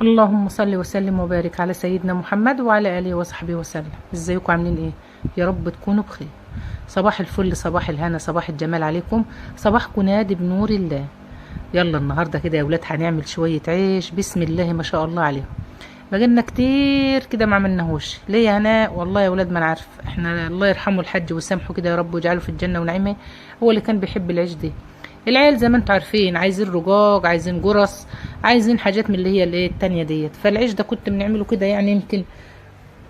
اللهم صل وسلم وبارك على سيدنا محمد وعلى آله وصحبه وسلم. ازيكم عاملين ايه؟ يا رب تكونوا بخير. صباح الفل، صباح الهنا، صباح الجمال عليكم. صباحكم نادي بنور الله. يلا النهارده كده يا ولاد هنعمل شوية عيش بسم الله ما شاء الله عليهم. بقالنا كتير كده ما عملناهوش ليه يا هناء؟ والله يا ولاد ما انا عارف، احنا الله يرحمه الحاج ويسامحه كده يا رب ويجعله في الجنة ونعيمه. هو اللي كان بيحب العيش دي. العيال زي ما انتوا عارفين عايزين رجاج، عايزين جرس، عايزين حاجات من اللي هي الايه التانية ديت. فالعيش ده كنت بنعمله كده يعني يمكن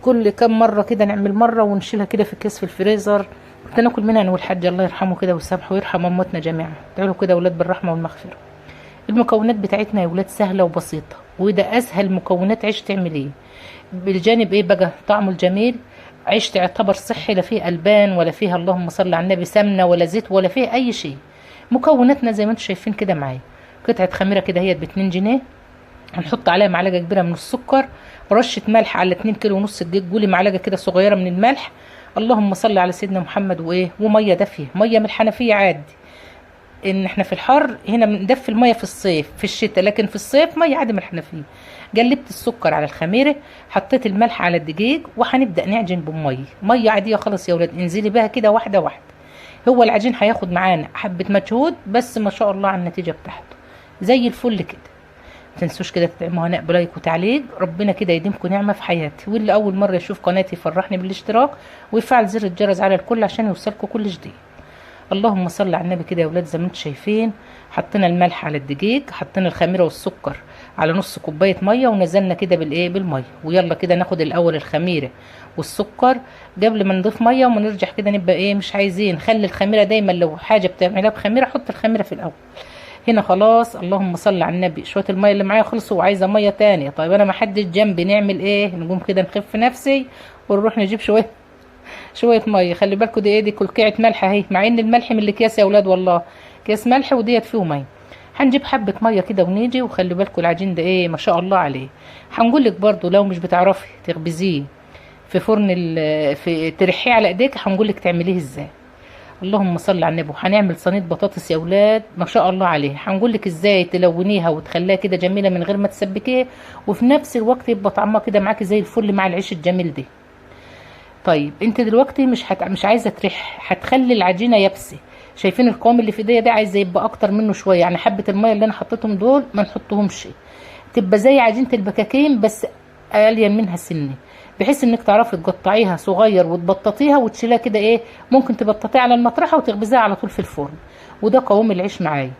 كل كام مرة كده نعمل مرة ونشيلها كده في كيس في الفريزر. كنت ناكل منها انا والحاج الله يرحمه كده ويسامحه ويرحم امواتنا جميعا. تعالوا كده يا ولاد بالرحمة والمغفرة. المكونات بتاعتنا يا ولاد سهلة وبسيطة، وده اسهل مكونات عيش تعمل ايه بالجانب ايه بقى طعمه الجميل. عيش تعتبر صحي، لا فيه البان ولا فيها اللهم صل على النبي سمنه ولا زيت ولا فيه اي شيء. مكوناتنا زي ما انتم شايفين كده معايا. قطعه خميره كده هي ب2 جنيه. هنحط عليها معلقه كبيره من السكر، رشه ملح على 2 كيلو ونص دقيق، قولي معلقه كده صغيره من الملح. اللهم صل على سيدنا محمد وايه وميه دافيه، ميه من الحنفيه عادي. ان احنا في الحر هنا بندفي الميه في الصيف في الشتاء، لكن في الصيف ميه عادي من الحنفيه. قلبت السكر على الخميره، حطيت الملح على الدقيق، وهنبدا نعجن بميه، ميه عاديه خالص يا ولاد. انزلي بها كده واحده واحده. هو العجين هياخد معانا حبه مجهود بس ما شاء الله على النتيجه بتاعته زي الفل كده. ما تنسوش كده تدعموا هناء بلايك وتعليق. ربنا كده يديمكم نعمه في حياتي، واللي اول مره يشوف قناتي يفرحني بالاشتراك ويفعل زر الجرس على الكل عشان يوصلكم كل جديد. اللهم صل على النبي كده يا ولاد. زي ما انتم شايفين حطينا الملح على الدقيق، حطينا الخميره والسكر على نص كوبايه ميه، ونزلنا كده بالايه بالميه. ويلا كده ناخد الاول الخميره والسكر قبل ما نضيف ميه، وما نرجع كده نبقى ايه مش عايزين. خلي الخميره دايما لو حاجه بتعملها بخميره حط الخميره في الاول. هنا خلاص اللهم صل على النبي شويه الميه اللي معايا خلصوا وعايزه ميه تانية. طيب انا ما حدش جنبي نعمل ايه؟ نقوم كده نخف نفسي ونروح نجيب شويه ميه. خلي بالكوا دي ايه؟ دي كلكعه ملح اهي، مع ان الملح من الاكياس يا اولاد والله كيس ملح وديت فيه ميه. هنجيب حبه ميه كده ونيجي. وخلي بالكوا العجين ده ايه ما شاء الله عليه. هنقول لك برضو لو مش بتعرفي تخبزيه في فرن في ترحيه على ايديك، هنقول لك تعمليه ازاي. اللهم صل على النبي. هنعمل صينيه بطاطس يا اولاد ما شاء الله عليه. هنقول لك ازاي تلونيها وتخليها كده جميله من غير ما تسبكيها، وفي نفس الوقت يبقى طعمها كده معاكي زي الفل مع العيش الجميل ده. طيب انت دلوقتي مش عايزه تريح، هتخلي العجينه يابسه. شايفين القوام اللي في ايديا ده؟ عايزه يبقى اكتر منه شويه، يعني حبه الميه اللي انا حطيتهم دول ما نحطهمش، تبقى زي عجينه البكاكين بس الين منها سنه، بحيث انك تعرفي تقطعيها صغير وتبططيها وتشيلها كده ايه. ممكن تبططيها على المطرحه وتخبزيها على طول في الفرن. وده قوام العيش معايا.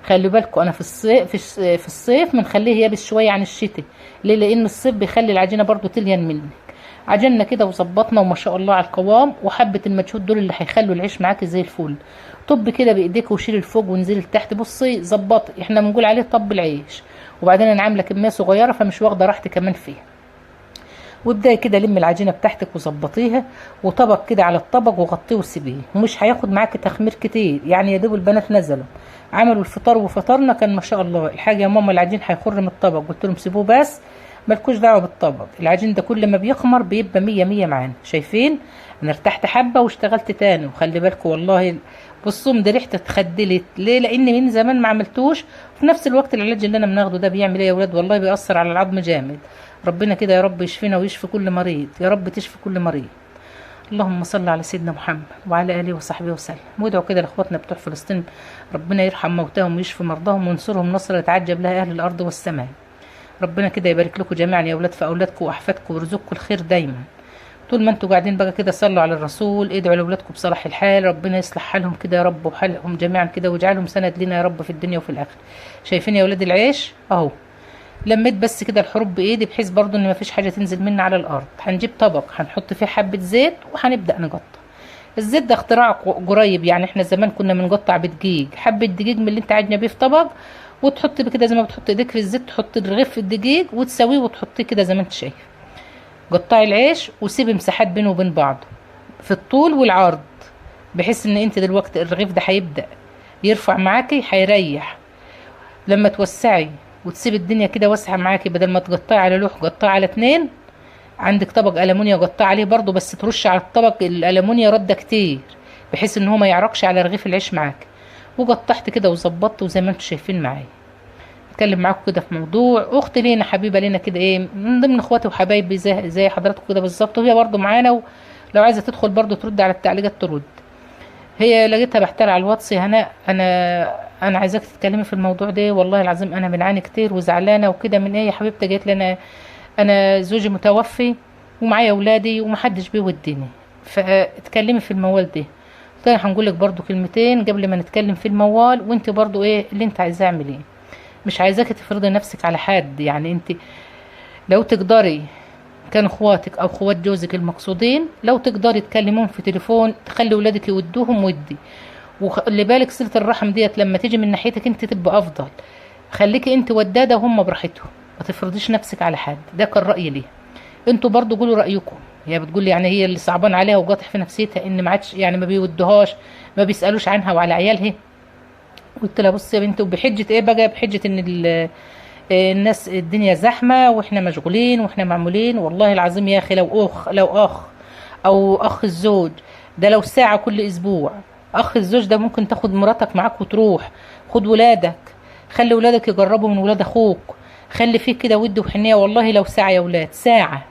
خلي بالكم انا في الصيف بنخليه يابس شويه عن الشتاء. ليه؟ لان الصيف بيخلي العجينه برضو تلين مني. عجلنا كده وظبطنا وما شاء الله على القوام، وحبه المجهود دول اللي هيخلوا العيش معاكي زي الفل. طب كده بايديك وشيل الفوق وانزلي لتحت. بصي ظبطي، احنا بنقول عليه طب العيش. وبعدين انا عامله كميه صغيره فمش واخده راحتي كمان فيها. وابداي كده لمي العجينه بتاعتك وظبطيها، وطبق كده على الطبق وغطيه وسيبيه. ومش هياخد معاكي تخمير كتير، يعني يا دوب البنات نزلوا عملوا الفطار وفطرنا كان ما شاء الله الحاجه يا ماما العجين هيخر من الطبق. قلت لهم سيبوه بس مالكوش دعوه بالطبق. العجين ده كل ما بيخمر بيبقى مية مية معانا. شايفين انا ارتحت حبه واشتغلت تاني. وخلي بالكم والله بصوا ده ريحته اتخدلت. ليه؟ لان من زمان ما عملتوش. وفي نفس الوقت العلاج اللي انا بناخده ده بيعمل ايه يا ولاد؟ والله بيأثر على العظم جامد. ربنا كده يا رب يشفينا ويشفي كل مريض، يا رب تشفي كل مريض. اللهم صل على سيدنا محمد وعلى اله وصحبه وسلم. وادعوا كده لاخواتنا بتوع فلسطين ربنا يرحم موتاهم ويشفي مرضاهم وينصرهم نصر يتعجب لها اهل الارض والسماء. ربنا كده يبارك لكم جميعا يا اولاد في اولادكم واحفادكم ويرزقكم الخير دايما. طول ما انتوا قاعدين بقى كده صلوا على الرسول، ادعوا لاولادكم بصلاح الحال، ربنا يصلح حالهم كده يا رب وحالهم جميعا كده ويجعلهم سند لنا يا رب في الدنيا وفي الاخره. شايفين يا اولاد العيش اهو. لميت بس كده الحروف بايدي بحيث برضو ان مفيش حاجه تنزل منا على الارض. هنجيب طبق هنحط فيه حبه زيت وهنبدا نقطع. الزيت ده اختراع قريب، يعني احنا زمان كنا بنقطع بدقيق. حبه دقيق من اللي انت عاجنه بيه في طبق، وتحطي كده زي ما بتحط ايديك في الزيت، تحطي الرغيف في الدقيق وتسويه وتحطيه كده زي ما انت شايف. قطعي العيش وسيبي مساحات بينه وبين بعضه في الطول والعرض، بحيث ان انت دلوقتي الرغيف ده هيبدا يرفع معاكي هيريح. لما توسعي وتسيب الدنيا كده واسعه معاكي، بدل ما تقطعي على لوح قطعي على 2. عندك طبق ألمونيا قطعي عليه برضو، بس ترش على الطبق الألمونيا رده كتير بحيث ان هو ما يعرقش على رغيف العيش معاك. وقطعت كده وظبطت وزي ما انتم شايفين معايا. اتكلم معاكم كده في موضوع. اختي لينا حبيبه لينا كده ايه من ضمن اخواتي وحبايبي زي حضراتكم كده بالظبط، وهي برضو معانا، ولو عايزه تدخل برضو ترد على التعليقات ترد. هي لقيتها بحتال على الواتس: يا هناء انا عايزاك تتكلمي في الموضوع ده، والله العظيم انا بنعاني كتير وزعلانه وكده. من ايه يا حبيبتي؟ جيت لنا انا زوجي متوفي ومعايا اولادي ومحدش بيوديني، فاتكلمي في الموال ده. قلت لها هنقول لك برضو كلمتين قبل ما نتكلم في الموال، وانت برضو ايه اللي انت عايزاه اعمليه. مش عايزاكي تفرضي نفسك على حد، يعني انت لو تقدري، كان اخواتك او اخوات جوزك المقصودين، لو تقدري تكلموهم في تليفون تخلي ولادك يودوهم ودي. وخلي بالك صلة الرحم ديت لما تيجي من ناحيتك انت تبقى افضل. خليكي انت ودادة وهم براحتهم، ما تفرضيش نفسك على حد. ده كان رأيي ليه. انتوا برضو قولوا رأيكم. هي بتقول يعني هي اللي صعبان عليها وقاطع في نفسيتها ان ما عادش يعني ما بيودوهاش، ما بيسألوش عنها وعلى عيالها. قلت لها بصي يا بنتي، وبحجة ايه بقى؟ بحجة ان الناس الدنيا زحمة واحنا مشغولين واحنا معمولين. والله العظيم يا اخي لو اخ او اخ الزوج ده لو ساعة كل اسبوع، اخ الزوج ده ممكن تاخد مراتك معاك وتروح، خد ولادك، خلي ولادك يجربوا من ولاد اخوك، خلي فيه كده ود وحنية. والله لو ساعة يا ولاد، ساعة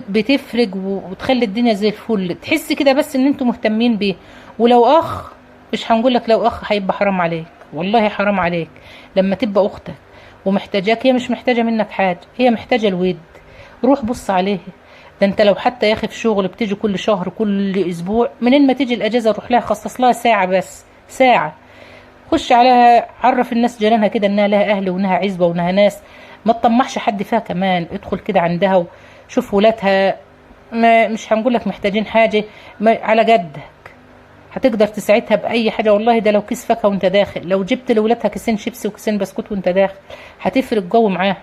بتفرق وتخلي الدنيا زي الفل، تحس كده بس ان انتوا مهتمين بيه. ولو اخ، مش هنقول لك لو اخ هيبقى حرام عليك، والله حرام عليك لما تبقى اختك ومحتاجاك. هي مش محتاجة منك حاجة، هي محتاجة الود. روح بص عليه. ده انت لو حتى يا اخي في شغل بتيجي كل شهر كل اسبوع، منين ما تيجي الاجازة روح لها، خصص لها ساعة بس، ساعة. خش عليها، عرف الناس جيرانها كده انها لها اهل وانها عزبة وانها ناس، ما تطمحش حد فيها كمان. ادخل كده عندها وشوف ولادها، ما مش هنقول لك محتاجين حاجة، ما على قدك هتقدر تساعدها بأي حاجة. والله ده لو كيس فاكهة وانت داخل، لو جبت لولادها كيسين شيبسي وكيسين بسكوت وانت داخل، هتفرق جو معاها.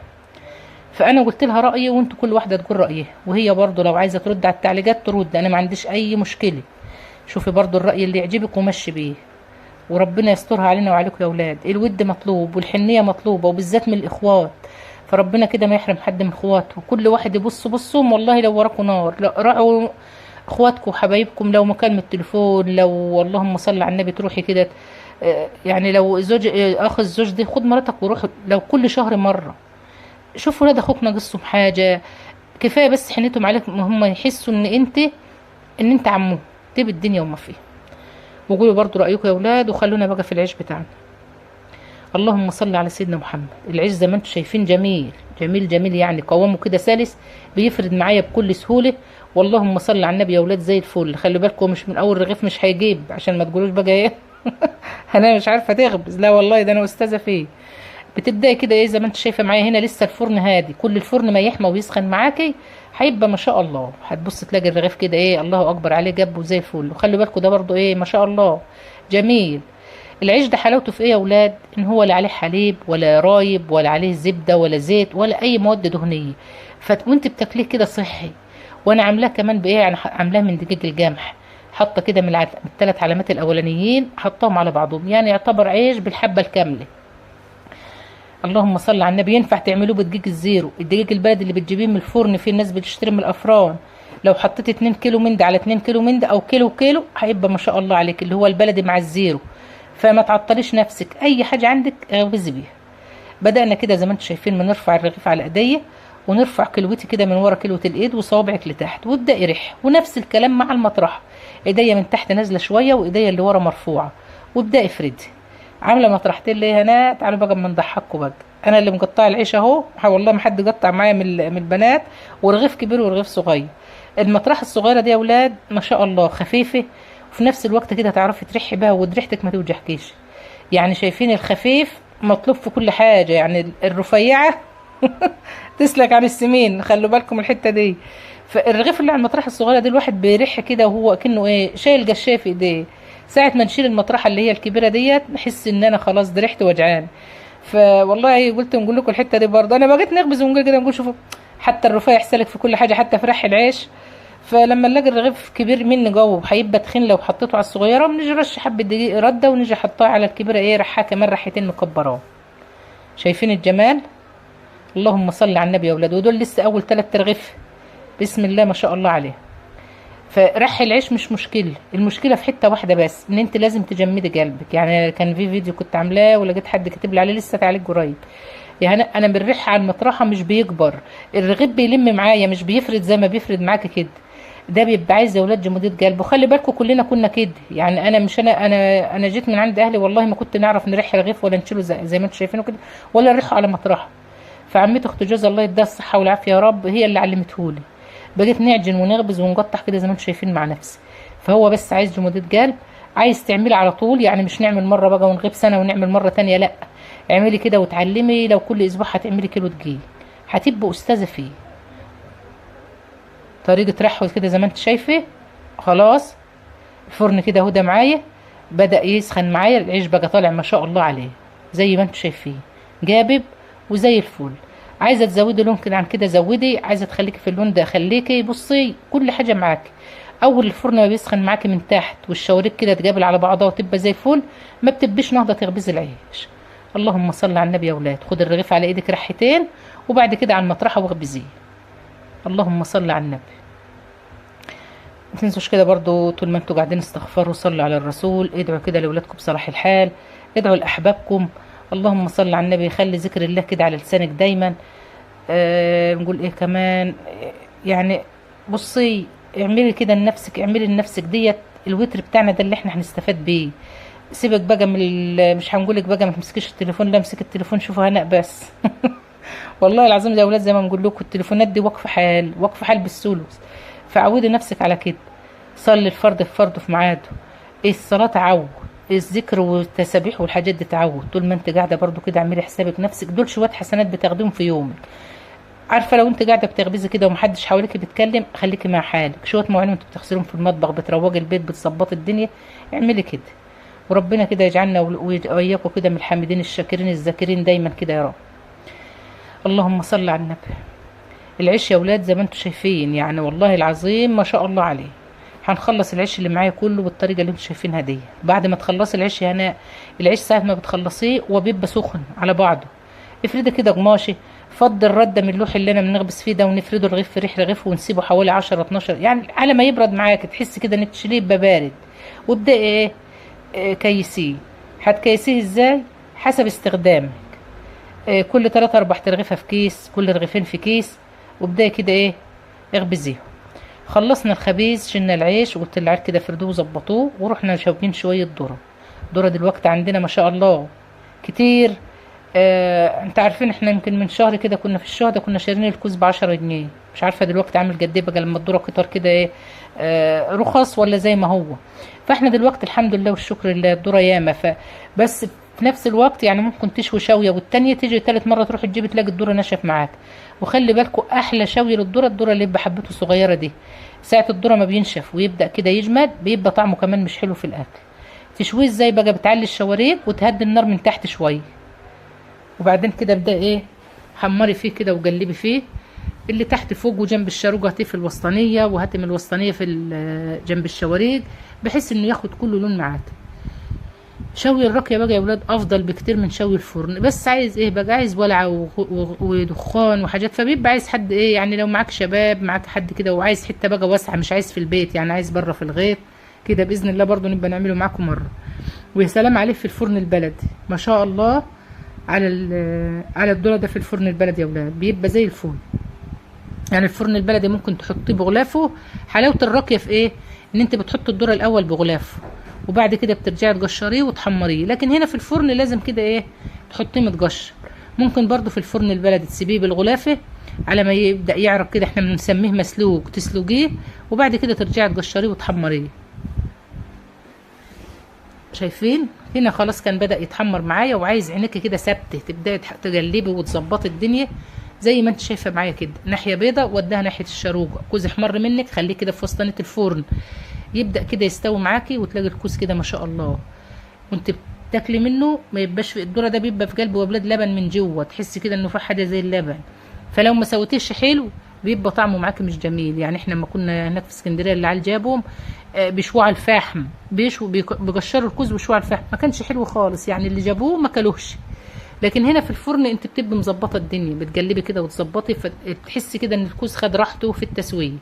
فأنا قلت لها رأيي وانتوا كل واحدة تقول رأيها، وهي برضو لو عايزة ترد على التعليقات ترد، أنا ما عنديش أي مشكلة. شوفي برضو الرأي اللي يعجبك ومشي بيه، وربنا يسترها علينا وعليكم يا أولاد. الود مطلوب والحنية مطلوبة، وبالذات من الإخوات. فربنا كده ما يحرم حد من إخواته، وكل واحد يبص بصهم. والله لو وراكوا نار، لا راعوا اخواتكم وحبايبكم. لو مكالمة تليفون، لو اللهم صل على النبي تروحي كده، يعني لو زوج اخ الزوج ده، خد مراتك وروح لو كل شهر مرة. شوف ولاد اخوك ناقصهم حاجة، كفاية بس حنيتهم عليك، هم يحسوا ان انت عمهم. تبي الدنيا وما فيها. وقولوا برضو رأيكم يا اولاد، وخلونا بقى في العيش بتاعنا. اللهم صل على سيدنا محمد. العيش زي ما انتم شايفين جميل جميل جميل، يعني قوامه كده سلس، بيفرد معايا بكل سهوله. واللهم صل على النبي يا اولاد زي الفل. خلي بالكم مش من اول رغيف مش هيجيب، عشان ما تقولوش بقى ايه انا مش عارفه تخبز. لا والله ده انا استاذه فيه. بتبداي كده ايه زي ما انت شايفه معايا هنا، لسه الفرن هادي، كل الفرن ما يحمى ويسخن معاكي هيبقى ما شاء الله. هتبص تلاقي الرغيف كده ايه الله اكبر عليه جاب وزي الفل. وخلي بالكم ده برضو ايه ما شاء الله جميل. العيش ده حلاوته في ايه يا اولاد؟ ان هو لا عليه حليب ولا رايب ولا عليه زبده ولا زيت ولا اي مواد دهنيه، وانت بتاكليه كده صحي. وانا عاملاه كمان بايه؟ يعني عاملاه من دقيق القمح، حاطه كده من الثلاث علامات الاولانيين، حطاهم على بعضهم، يعني يعتبر عيش بالحبه الكامله. اللهم صل على النبي. ينفع تعملوه بدقيق الزيرو، الدقيق البلدي اللي بتجيبيه من الفرن، في الناس بتشتري من الافران. لو حطيت 2 كيلو من ده على 2 كيلو من ده، او كيلو هيبقى ما شاء الله عليك، اللي هو البلدي مع الزيرو. فما تعطليش نفسك، اي حاجه عندك اغبزي بيها. بدأنا كده زي ما انتم شايفين، بنرفع الرغيف على ايديا، ونرفع كلوتي كده من ورا كلوة الايد وصوابعك لتحت، وابدأي ريح. ونفس الكلام مع المطرح، ايديا من تحت نازله شويه وايديا اللي ورا مرفوعه، وابدأي افردي. عامله مطرحتين ليه هنا؟ تعالوا بقى اما نضحكوا بقى. انا اللي مقطعه العيش اهو، والله ما حد قطع معايا من البنات، ورغيف كبير ورغيف صغير. المطرحه الصغيره دي يا اولاد ما شاء الله خفيفه، وفي نفس الوقت كده تعرفي ترحي بها ودريحتك ما توجعكيش. يعني شايفين الخفيف مطلوب في كل حاجه، يعني الرفيعه تسلك عن السمين، خلوا بالكم الحته دي. فالرغيف اللي على المطرحه الصغيره دي الواحد بيرح كده وهو كأنه ايه شايل قشايه في ايديه. ساعه ما نشيل المطرحه اللي هي الكبيره ديت نحس ان انا خلاص درحت وجعان. فوالله قلت نقول لكم الحته دي برضه. انا بقيت نخبز ونقول كده، نقول شوفوا حتى الرفيع سلك في كل حاجه، حتى في رح العيش. فلما نلاقي الرغيف كبير مني جوه هيبقى تخين، لو حطيته على الصغيره بنيجي رش حبه دقيق رده، ونيجي حطها على الكبيره ايه رحها كمان رحتين مكبراه. شايفين الجمال؟ اللهم صل على النبي يا اولاد. ودول لسه اول 3 رغيف، بسم الله ما شاء الله عليه. فرح العيش مش مشكله، المشكله في حته واحده بس، ان انت لازم تجمدي قلبك. يعني كان في فيديو كنت عاملاه ولقيت حد كاتب لي عليه لسه تعليق قريب. يعني انا بنرح على المطرحه مش بيكبر، الرغيف بيلم معايا مش بيفرد زي ما بيفرد معاكي كده. ده بيبقى عايز يا ولاد جمودية قلب. وخلي بالكم كلنا كنا كده، يعني انا مش انا جيت من عند اهلي والله ما كنت نعرف نرح رغيف ولا نشيله زي ما انتم شايفينه كده، ولا نرحه على مطرحه. فعمتي اخت جوز الله يديها الصحه والعافيه يا رب هي اللي علمتهولي. بقيت نعجن ونخبز ونقطع كده زي ما انتم شايفين مع نفسي. فهو بس عايز جمودية قلب. عايز تعملي على طول، يعني مش نعمل مره بقى ونغيب سنه ونعمل مره تانية، لا. اعملي كده وتعلمي. لو كل اسبوع هتعملي كيلو دقيق هتبقي استاذه فيه. طريقه رحوه كده زي ما انت شايفه. خلاص الفرن كده هدى معايا، بدأ يسخن معايا. العيش بقى طالع ما شاء الله عليه زي ما انتم شايفين، جابب وزي الفل. عايزه تزودي لون كده عن كده زودي، عايزه تخليكي في اللون ده خليكي. بصي كل حاجه معاكي. اول الفرن ما بيسخن معاكي من تحت والشواريك كده تقابل على بعضها وتبقى زي الفل، ما بتبقيش نهضه تخبزي العيش. اللهم صل على النبي يا اولاد. خد الرغيف على ايدك رحتين وبعد كده على المطرحه واخبزيه. اللهم صل على النبي. ما تنسوش كده برضو طول ما انتوا قاعدين استغفروا صلوا على الرسول، ادعوا كده لاولادكم بصلاح الحال، ادعوا لاحبابكم. اللهم صل على النبي. خلي ذكر الله كده على لسانك دايما. نقول ايه كمان؟ يعني بصي اعملي كده لنفسك، اعملي لنفسك ديت الوتر بتاعنا ده اللي احنا هنستفاد بيه. سيبك بقى من مش هنقولك بقى ما تمسكيش التليفون، لا امسك التليفون شوفوا هناء بس. والله العظيم يا اولاد زي ما بنقول لكم التليفونات دي وقف حال، وقف حال بالثلث. فعودي نفسك على كده. صلي الفرض في فرضه في ميعاده. الصلاه تعود، الذكر والتسابيح والحاجات دي تعود. طول ما انت قاعده برضو كده اعملي حسابك نفسك دول شويه حسنات بتاخديهم في يومك. عارفه لو انت قاعده بتخبزي كده ومحدش حواليك بيتكلم، خليكي مع حالك. شويه مواعين وانتوا بتغسلهم في المطبخ، بتروجي البيت، بتظبطي الدنيا، اعملي كده. وربنا كده يجعلنا واياكم كده من الحامدين الشاكرين الذاكرين دايما كده يا رب. اللهم صل على النبي. العيش يا ولاد زي ما انتم شايفين، يعني والله العظيم ما شاء الله عليه. هنخلص العيش اللي معايا كله بالطريقه اللي انتم شايفينها دي. بعد ما تخلصي العيش هنا، العيش ساعه ما بتخلصيه وبيبقى سخن على بعضه، افردي كده قماشي، فضي الرده من اللوح اللي انا بنغبس فيه ده ونفرده رغيف في ريح رغيف ونسيبه حوالي 10 12 يعني على ما يبرد معاك تحسي كده انك تشيليه يبقى بارد. وابدأي كيسيه. هتكيسيه ازاي؟ حسب استخدامك. كل 3 4 ترغيفه في كيس، كل رغيفين في كيس. وابدأي كده اخبزيهم. خلصنا الخبيز، شلنا العيش وقلت للعيال كده فردوه وظبطوه، ورحنا شاوبين شويه ذره. ذره دلوقتي عندنا ما شاء الله كتير. انت عارفين احنا يمكن من شهر كده كنا في الشهر ده كنا شارين الكوز ب10 جنيه. مش عارفه دلوقتي عامل قد ايه بقى لما الذره كتر كده رخص ولا زي ما هو. فاحنا دلوقتي الحمد لله والشكر لله الذره ياما. بس في نفس الوقت يعني ممكن تشوي شويه والتانيه تيجي تالت مره تروح تجيب تلاقي الذره نشف معاك. وخلي بالكم احلى شوي للذره الذره اللي بحبته الصغيره دي. ساعه الذره ما بينشف ويبدا كده يجمد بيبقى طعمه كمان مش حلو في الاكل. تشويه ازاي بقى؟ بتعلي الشواريك وتهدي النار من تحت شويه، وبعدين كده ابدا حمري فيه كده وقلبي فيه. اللي تحت فوق وجنب الشاروجه هاتيه في الوسطانيه، وهاتي من الوسطانيه في جنب الشواريك بحيث انه ياخد كله لون معاك. شوي الراقيه بقى يا ولاد افضل بكتير من شوي الفرن. بس عايز بقى؟ عايز ولعه ودخان وحاجات. فبيبقى عايز حد يعني لو معاك شباب معاك حد كده وعايز حته بقى واسعه، مش عايز في البيت يعني عايز بره في الغيط كده، باذن الله برضو نبقى نعمله معاكم مره. ويا سلام عليه في الفرن البلدي ما شاء الله على الذره ده في الفرن البلدي يا ولاد بيبقى زي الفل. يعني الفرن البلدي ممكن تحطيه بغلافه. حلاوه الراقيه في ان انت بتحط الذره الاول بغلافه وبعد كده بترجعي تقشريه وتحمريه. لكن هنا في الفرن لازم كده تحطيه متقشر. ممكن برضو في الفرن البلدي تسيبيه بالغلافه على ما يبدا يعرق كده، احنا بنسميه مسلوق، تسلقيه وبعد كده ترجعي تقشريه وتحمريه. شايفين هنا خلاص كان بدأ يتحمر معايا، وعايز عينيكي كده ثابته تبداي تقلبي وتظبطي الدنيا زي ما انت شايفه معايا كده. ناحيه بيضه وديها ناحيه الشاروجه. كوز احمر منك خليه كده في وسطانيه الفرن يبدا كده يستوي معاكي، وتلاقي الكوز كده ما شاء الله وانت بتاكلي منه ما يبقاش في الذره ده بيبقى في قلبه وبلاد لبن من جوه، تحسي كده انه في حاجه زي اللبن. فلو ما سويتيش حلو بيبقى طعمه معاكي مش جميل. يعني احنا لما كنا هناك في اسكندريه اللي على جابهم بيشووا على الفحم، بيقشروا الكوز ويشووا على الفحم، ما كانش حلو خالص. يعني اللي جابوه ما كلوش. لكن هنا في الفرن انت بتبقي مظبطه الدنيا، بتقلبي كده وتظبطي فتحسي كده ان الكوز خد راحته في التسويه.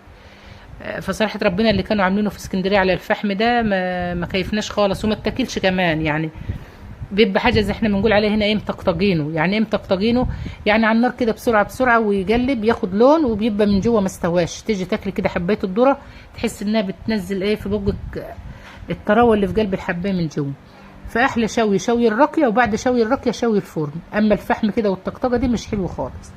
فصراحه ربنا اللي كانوا عاملينه في اسكندريه على الفحم ده ما كيفناش خالص، وما اتاكلش كمان يعني. بيبقى حاجه زي احنا بنقول عليه هنا ايه، مطقطقينه. يعني ايه مطقطقينه؟ يعني على النار كده بسرعه بسرعه، ويقلب ياخد لون، وبيبقى من جوه ما استواش. تيجي تاكلي كده حبايه الذره تحس انها بتنزل ايه في بقك، الطراوه اللي في قلب الحبايه من جوه. فاحلى شوي الراقيه، وبعد شوي الراقيه شوي الفرن. اما الفحم كده والطقطقه دي مش حلو خالص.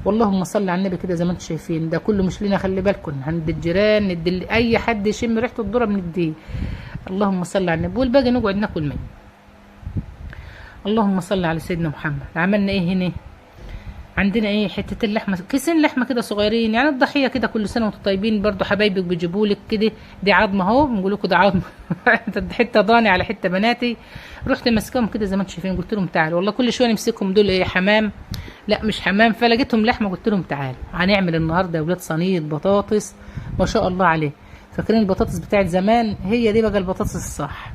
واللهم صل على النبي كده زي ما انتم شايفين. ده كله مش لنا، خلي بالكم، هندي الجيران، ندي اي حد يشم ريحه الذره بنديه. اللهم صل على النبي. والباقي نقعد ناكل منه. اللهم صل على سيدنا محمد. عملنا ايه هنا؟ عندنا ايه، حته اللحمه، كيسين لحمه كده صغيرين، يعني الضحيه كده. كل سنه وانتم طيبين. برضو حبايبك بيجيبوا لك كده، دي عظمه اهو، بنقول لكم ده عظمه حته ضاني على حته بناتي. رحت ماسكاهم كده زي ما انتم شايفين، قلت لهم تعالوا. والله كل شويه نمسكهم، دول ايه، حمام؟ لا مش حمام. فلقيتهم لحمه، قلت لهم تعالوا هنعمل النهارده يا ولاد صينيه بطاطس ما شاء الله عليه. فاكرين البطاطس بتاعت زمان؟ هي دي بقى البطاطس الصح.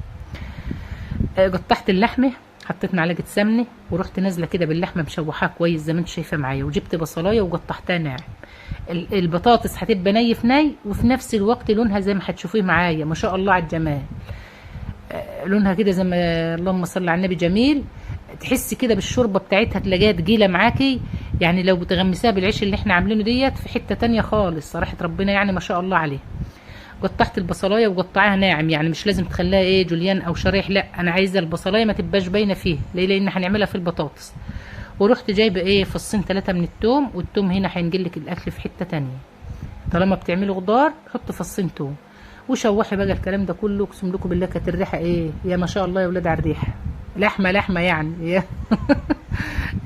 قطعت اللحمه، حطيت معلقه سمنه، ورحت نازله كده باللحمه مشوحاها كويس زي ما انت شايفه معايا. وجبت بصلايه وقطعتها ناعم. البطاطس هتبقى ني في ني، وفي نفس الوقت لونها زي ما هتشوفيه معايا ما شاء الله على الجمال. لونها كده زي ما، اللهم صل على النبي، جميل. تحسي كده بالشوربه بتاعتها، تلاقيها تقيله معاكي. يعني لو بتغمسيها بالعيش اللي احنا عاملينه ديت في حته تانية خالص صراحه ربنا، يعني ما شاء الله عليه. قطعت البصلايه وقطعها ناعم، يعني مش لازم تخليها ايه جوليان او شرايح، لا انا عايزه البصلايه ما تبقاش باينه فيه. ليه؟ لان هنعملها في البطاطس. ورحت جايبه ايه، فصين 3 من التوم. والتوم هنا هينقلك الاكل في حته تانية. طالما بتعملي خضار حط فصين توم وشوحي بقى الكلام ده كله. اقسم لكم بالله كانت الريحه ايه، يا ما شاء الله يا ولاد على الريحه. لحمه يعني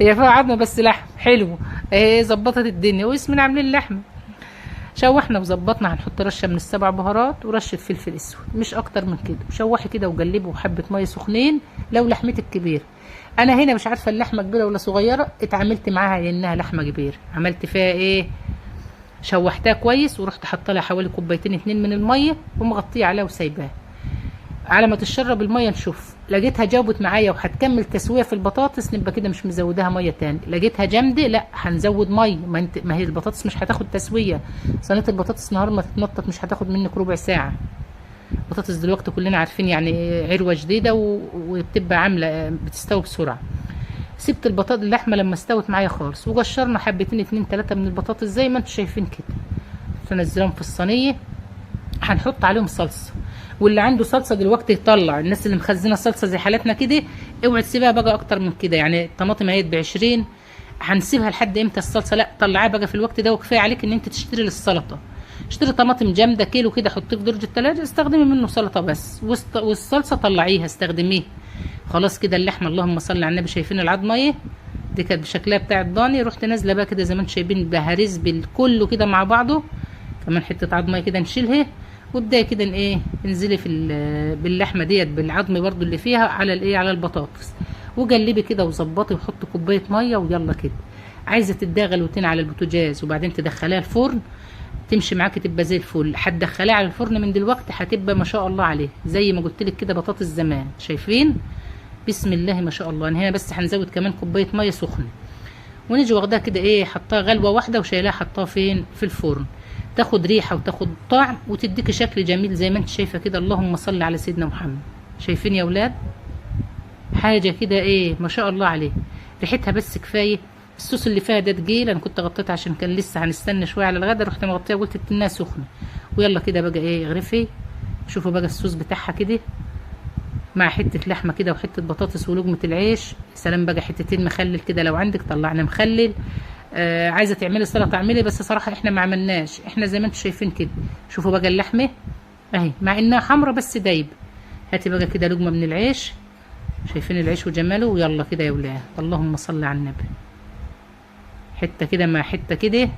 هي فيها عظمه بس لحم حلو. ايه ظبطت الدنيا، واسمنا عاملين لحمه. شوحنا وظبطنا. هنحط رشه من السبع بهارات ورشه فلفل اسود، مش اكتر من كده. وشوحي كده وقلبي، وحبه ميه سخنين لو لحمتك كبيره. انا هنا مش عارفه اللحمه كبيره ولا صغيره، اتعاملت معاها لانها لحمه كبيره. عملت فيها ايه، شوحتها كويس، ورحت حاطه لها حوالي كوبايتين 2 من الميه، ومغطيه عليها وسايباها على ما تشرب الميه. نشوف لقيتها جاوبت معايا وهتكمل تسويه في البطاطس، نبقى كده مش مزوداها ميه تاني. لقيتها جامده، لا هنزود ميه. ما هي البطاطس مش هتاخد تسويه. صينيه البطاطس نهار ما تتنطط مش هتاخد منك ربع ساعه. البطاطس دلوقتي كلنا عارفين يعني عروه جديده، وبتبقى عامله بتستوي بسرعه. سبت البطاطس اللحمه لما استوت معايا خالص، وقشرنا حبتين 2 3 من البطاطس زي ما انتم شايفين كده. فنزلهم في الصينيه. هنحط عليهم صلصه. واللي عنده صلصه دلوقتي يطلع. الناس اللي مخزنه صلصه زي حالتنا كده، اوعي تسيبها بقى اكتر من كده. يعني الطماطم اهي ب20، هنسيبها لحد امتى الصلصه؟ لا طلعيها بقى في الوقت ده. وكفايه عليك ان انت تشتري للسلطه. اشتري طماطم جامده كيلو كده، حطيه في درج التلاجة، استخدمي منه سلطه بس. والصلصه طلعيها استخدميه. خلاص كده اللحمه، اللهم صل على النبي، شايفين العظمه ايه دي كانت بشكلها بتاع الضاني. رحت نازله بقى كده زي ما انتم شايفين بهريز بالكله كده مع بعضه. كمان حته عظمه كده نشيلها. وابداي كده ايه، انزلي في باللحمه ديت بالعظم برضو اللي فيها على الايه، على البطاطس. وقلبي كده وظبطي، وحطي كوبايه ميه، ويلا كده. عايزه تديها غلوتين على البوتاجاز وبعدين تدخليها الفرن، تمشي معاكي تبقى زي الفل. هتدخليها على الفرن من دلوقتي هتبقى ما شاء الله عليه زي ما قلت لك كده بطاطس زمان. شايفين؟ بسم الله ما شاء الله. هنا بس هنزود كمان كوبايه ميه سخنه. ونيجي واخداها كده ايه، حطها غلوه واحده وشايلاها حطها فين، في الفرن. تاخد ريحه وتاخد طعم وتديك شكل جميل زي ما انت شايفه كده. اللهم صل على سيدنا محمد. شايفين يا ولاد؟ حاجه كده ايه ما شاء الله عليه. ريحتها بس كفايه. الصوص اللي فيها ده تقيل، انا كنت غطيتها عشان كان لسه هنستنى شويه على الغدا، رحت مغطيها قلت انها سخنه. ويلا كده بقى ايه، اغرفي. شوفوا بقى الصوص بتاعها كده مع حته لحمه كده وحته بطاطس ولقمه العيش. سلام بقى، حتتين مخلل كده لو عندك طلعنا مخلل. عايزه تعملي سلطه اعملي، بس صراحه احنا ما عملناش. احنا زي ما انتم شايفين كده. شوفوا بقى اللحمه اهي مع انها حمرا بس دايب. هاتي بقى كده لقمه من العيش. شايفين العيش وجماله؟ ويلا كده يا ولاد، اللهم صل على النبي. حته كده مع حته كده،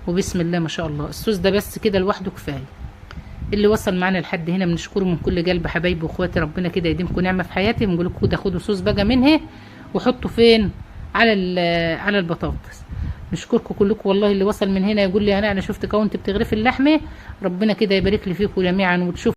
وبسم الله ما شاء الله. الصوص ده بس كده لوحده كفايه. اللي وصل معانا لحد هنا بنشكره من كل قلب. حبايبي واخواتي، ربنا كده يديمكم نعمه في حياتي. بنقول لكم كده خدوا صوص بقى منها وحطوا فين، على البطاطس. نشكركم كلكم والله. اللي وصل من هنا يقول لي انا شفت كونت بتغرفي اللحمه، ربنا كده يبارك لي فيكم جميعا. وتشوف